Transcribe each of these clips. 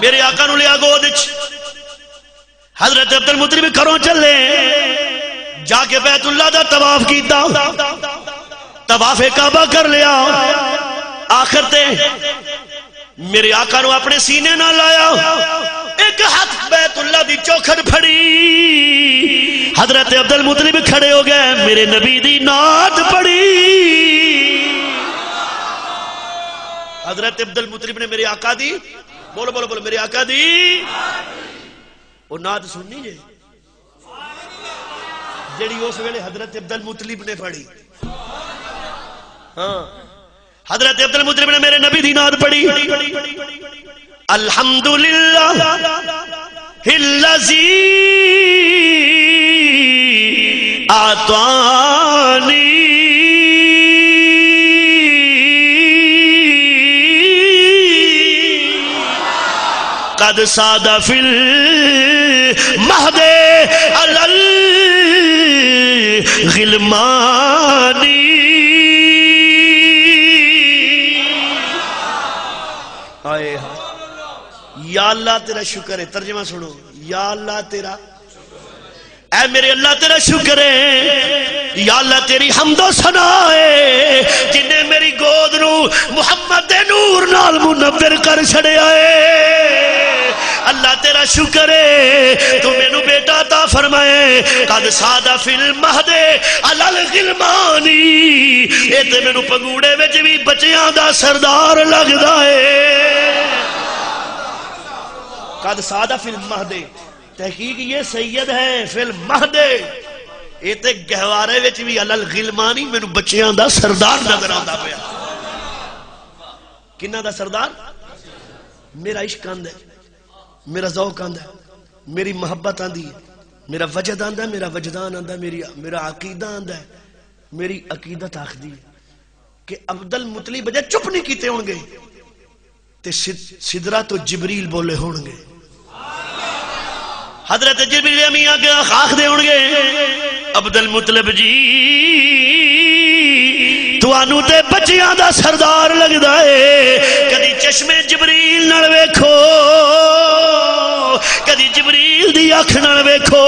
میرے آقا نو لیا گود وچ حضرت عبد المطلب گھروں چلے جا کے بیت اللہ دا طواف کیتا طواف کعبہ کر لیا آخر تے میرے آقا نو اپنے سینے نہ لایا ایک ہاتھ بیت اللہ دی چوکھٹ پھڑی حضرت عبد المطلب کھڑے ہو گئے میرے نبی دی نعت پڑھی حضرت عبد المطلب نے میرے آقا دی بولو بولو بولو میرے آقا دی وہ نعت سننی جے جڑی اس ویلے حضرت عبد المطلب نے پڑھی ہاں حضرت عبد المطلب نے میرے نبی دی نعت پڑھی الحمدللہ الذی اعطانی قد ساد فی المہد علی الغلمانی آئے یا اللہ تیرا شکر ہے ترجمہ سنو یا اللہ تیرا اے میرے اللہ تیرا شکر ہے یا اللہ تیری حمد و ثنا ہے جن نے میری گود نو محمد نور نال منور کر چھڑے آئے اللہ تیرا شکر ہے تو میں نو بیٹا عطا فرمائے قد سادہ فی المہد علی الغلمانی اے تے میں نو پگوڑے وچ بھی بچیاں دا سردار لگ دائے قد سادہ فی المہد تحقیق یہ سید ہے فی المہد اے تے گہوارے وچ بھی علی الغلمانی میں نو بچیاں دا سردار نظر آندا پیا کنہ دا سردار میرا عشق آندہ ہے میرا ذوق آندہ ہے میری محبت آندی ہے میرا وجد آندہ ہے میرا وجدان آندہ ہے میرا عقیدہ آندہ ہے میری عقیدت آخدی ہے کہ عبد المطلب بجے چپ نہیں کیتے ہونگے تے صدرہ تو جبریل بولے ہونگے حضرت جبریل امین آگے آخ دے ہونگے عبد المطلب جی تو آنو تے بچیاں دا سردار لگ دائے کدی چشمے جبریل نڑ ویکھو کدی جبریل دی اکھ نڑ ویکھو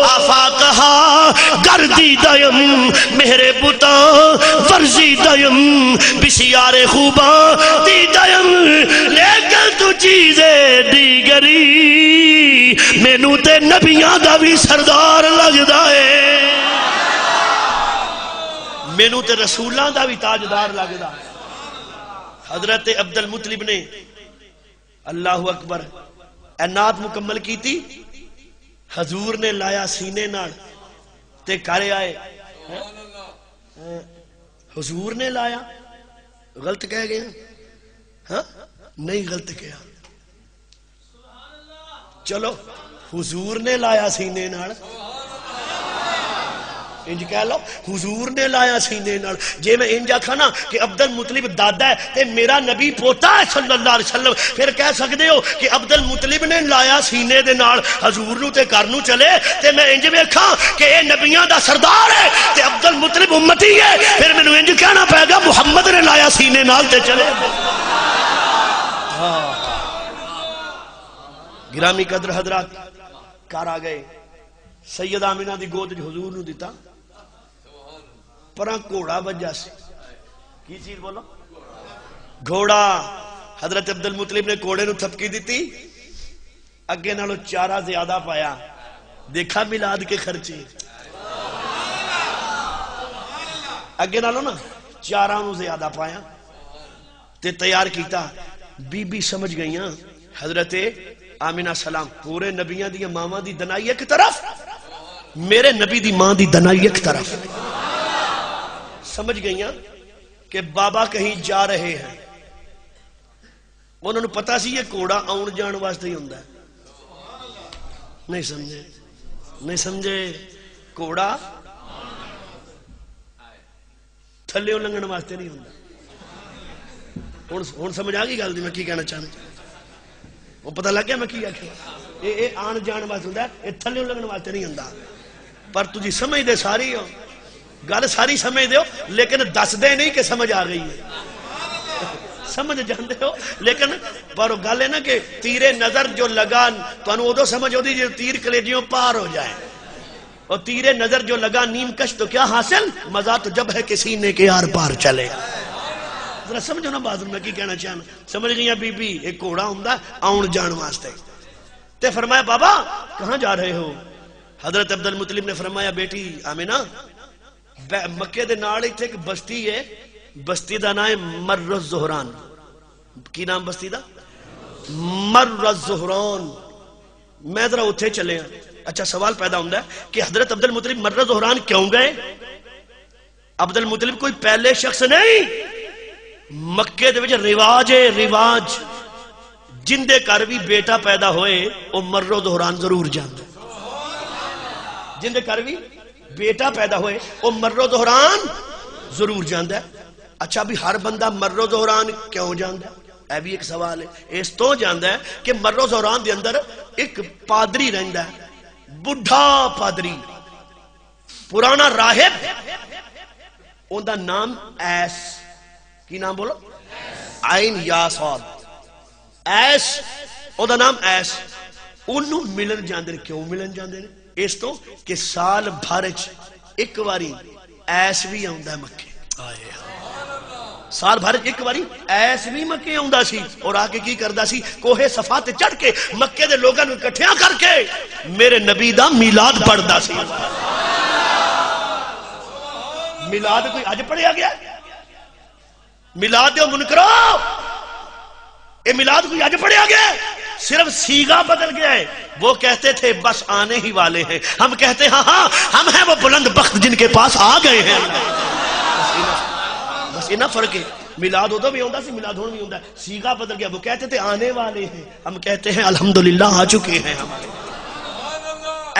آفاقہا گردی دائم مہر بوتا ورزی دائم بسیار خوباں دی دائم لیکن تو چیزیں دیگری مینو تے نبیاں دا بھی سردار لگ دائے مینو تے رسولان دا بھی تاجدار لگ دا حضرت عبد المطلب نے اللہ اکبر نعت مکمل کی تھی حضور نے لایا سینے نال تے کرے آئے حضور نے لایا غلط کہہ گیا ہاں نہیں غلط کہا چلو حضور نے لایا سینے نال انج کہہ لو حضور نے لایا سینے نال جے میں انجا کھانا کہ عبد المطلب دادا ہے تے میرا نبی پوتا ہے صلی اللہ علیہ وسلم پھر کہہ سکتے ہو کہ عبد المطلب نے لایا سینے دے نال حضور نو تے کرنو چلے تے میں انج میں کھاں کہ اے نبیاں دا سردار ہے تے عبد المطلب امتی ہے پھر میں نو انج کہنا پہے گا محمد نے لایا سینے نال تے چلے گرامی قدر حضرات کار آ گئے سید آمینہ دی گود حضور نو دیتا پران گھوڑا بجا سے کی چیز بولو گھوڑا حضرت عبد المطلب نے گھوڑے نو تھپکی دیتی اگے نالو چارہ زیادہ پایا دیکھا میلاد کے خرچے اگے نالو نا چارہ نو زیادہ پایا تے تیار کیتا بی بی سمجھ گئیاں حضرت آمینہ سلام پورے نبیاں دی ماما دی دنائی ایک طرف میرے نبی دی ماں دی دنائی ایک طرف سمجھ گئیاں کہ بابا کہیں جا رہے ہیں انہوں نے پتا سی یہ کوڑا آن جان واسطے ہی ہوندہ ہے نہیں سمجھے کوڑا تھلے لنگن واسطے نہیں ہوندہ ہون سمجھ آگئی گال دی میں کی کہنا چاہنا وہ پتہ لگ گیا میں کی آکھیں اے آن جان واسطے ہوندہ ہے اے تھلے لنگن واسطے نہیں ہوندہ پر تجھے سمجھ دے ساری ہو گل ساری سمجھ دے ہو لیکن دس دے نہیں کہ سمجھ آ گئی ہے سمجھ جاندے ہو لیکن پر گل ہے نا کہ تیرے نظر جو لگا تو انہوں ادو سمجھ ہوتی جو تیر کلیجیوں پار ہو جائے اور تیرے نظر جو لگا نیم کش تو کیا حاصل مزہ تو جب ہے کہ سینے کے آر پار چلے ذرا سمجھو نا بازر میں کی کہنا چاہنا سمجھ گئی بی بی ایک گھوڑا ہوندا آؤن جان واسطے تے فرمایا بابا کہاں جا رہے ہو حضرت عبد المطلب نے فرمایا بیٹی آمینہ مکے دے نال ایتھے ایک بستی ہے بستی دا نام ہے مر الزہران کی نام بستی دا مر الزہران میں ذرا اتھے چلے ہیں اچھا سوال پیدا ہوندہ ہے کہ حضرت عبد المطلب مر الزہران کیوں گئے عبد المطلب کوئی پہلے شخص نہیں مکے دے وچ رواج ہے رواج جن دے کر بھی بیٹا پیدا ہوئے وہ مر الزہران ضرور جاندے جن دے کر بھی بیٹا پیدا ہوئے وہ مر الزہران ضرور جاندہ ہے اچھا بھی ہر بندہ مر الزہران کیوں جاندہ ہے اے بھی ایک سوال ہے اس تو جاندہ ہے کہ مر الزہران دے اندر ایک پادری رہندہ ہے بڑھا پادری پرانا راہب ان دا نام ایس کی نام بولو عین یا صاد ایس ان دا نام ایس انہوں ملن جاندے کیوں ملن جاندے اس تو کہ سال بھارچ ایک واری ایس بھی آؤندہ ہے مکے سال بھارچ ایک واری ایس بھی مکے آؤندہ سی اور آگے کی کردہ سی کوہ صفا تے چڑھ کے مکے دے لوگاں نو اکٹھیاں کر کے میرے نبی دا میلاد پڑھدا سی میلاد کوئی اج پڑھیا گیا میلاد دیو منکرو اے میلاد کوئی اج پڑھیا گیا صرف سیگا بدل گیا ہے وہ کہتے تھے بس آنے ہی والے ہیں ہم کہتے ہیں ہاں ہم ہیں وہ بلند بخت جن کے پاس آ گئے ہیں بس یہ نہ فرق ہے میلاد ادو بھی ہوندہ سی میلاد ہون بھی ہوندہ ہے سیگا بدل گیا وہ کہتے تھے آنے والے ہیں ہم کہتے ہیں الحمدللہ آ چکے ہیں ہمارے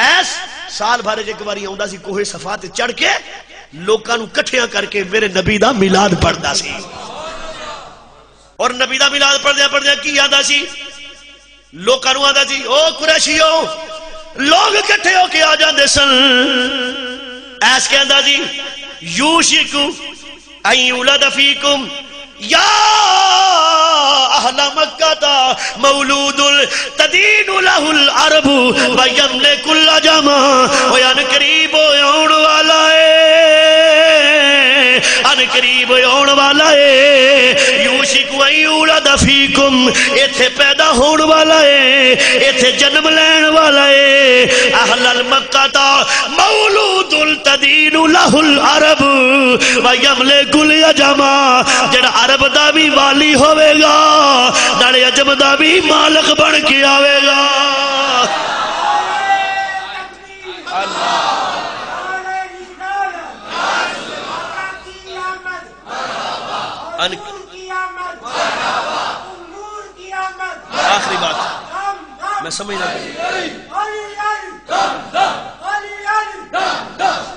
ایس سال بھر ایک باری ہوندہ سی کوہ صفا تے چڑھ کے لوکاں نو کٹھیاں کر کے میرے نبی دا میلاد پڑھدا سی اور نبی دا میلاد پڑھدیا کی یادا سی لوکاں نو آندا سی او قریشیو لوگ کٹھے ہو کے آ جاندے سن ایس کہندا جی یوشکو ان یولد فیکم یا اہل مکہ مولود تدین لہ العرب ویملک العجم وین قریب یون والا ان قریب یون والا یوشک ان یولد فیکم ایتھے پیدا ہون والا ایتھے جنم لین والا اہل المکہ مولود تدین لہ العرب ویملک العجم جڑا عرب دا بھی والی ہوئے گا نالے عجم دا بھی مالک بن کے آوے گا آخری بات میں سمجھنا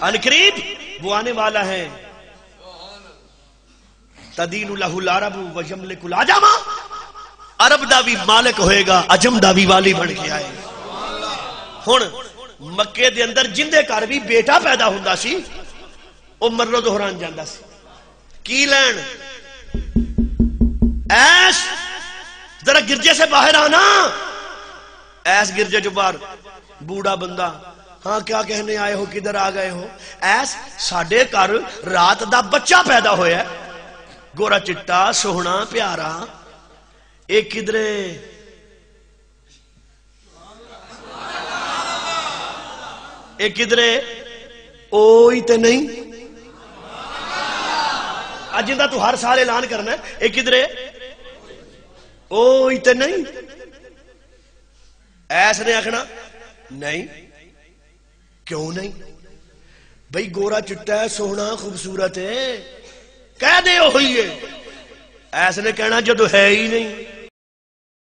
ان قریب وہ آنے والا ہے تدین لہ العرب ویملک العجم عرب دا بھی مالک ہوئے گا عجم دا بھی والی بن کے آئے ہن مکے دے اندر جن دے کر بھی بیٹا پیدا ہوندہ سی او مر الزہران جاندہ سی کی لین ایس ذرا گرجے سے باہر آنا ایس گرجے جو باہر بوڑھا بندہ ہاں کیا کہنے آئے ہو کدھر آ گئے ہو ایس ساڑھے کر رات دا بچہ پیدا ہویا ہے گورا چٹا سوہنا پیارا ایک کدرے ایک کدرے اوئی تے نہیں اجندہ تو ہر سال اعلان کرنا ہے ایک کدرے اوئی تے نہیں ایس نے آکھنا نہیں کیوں نہیں بھئی گورا چٹا ہے سوہنا خوبصورت ہے کہہ دے ہوئی ہے ایسے نے کہنا جدو ہے ہی نہیں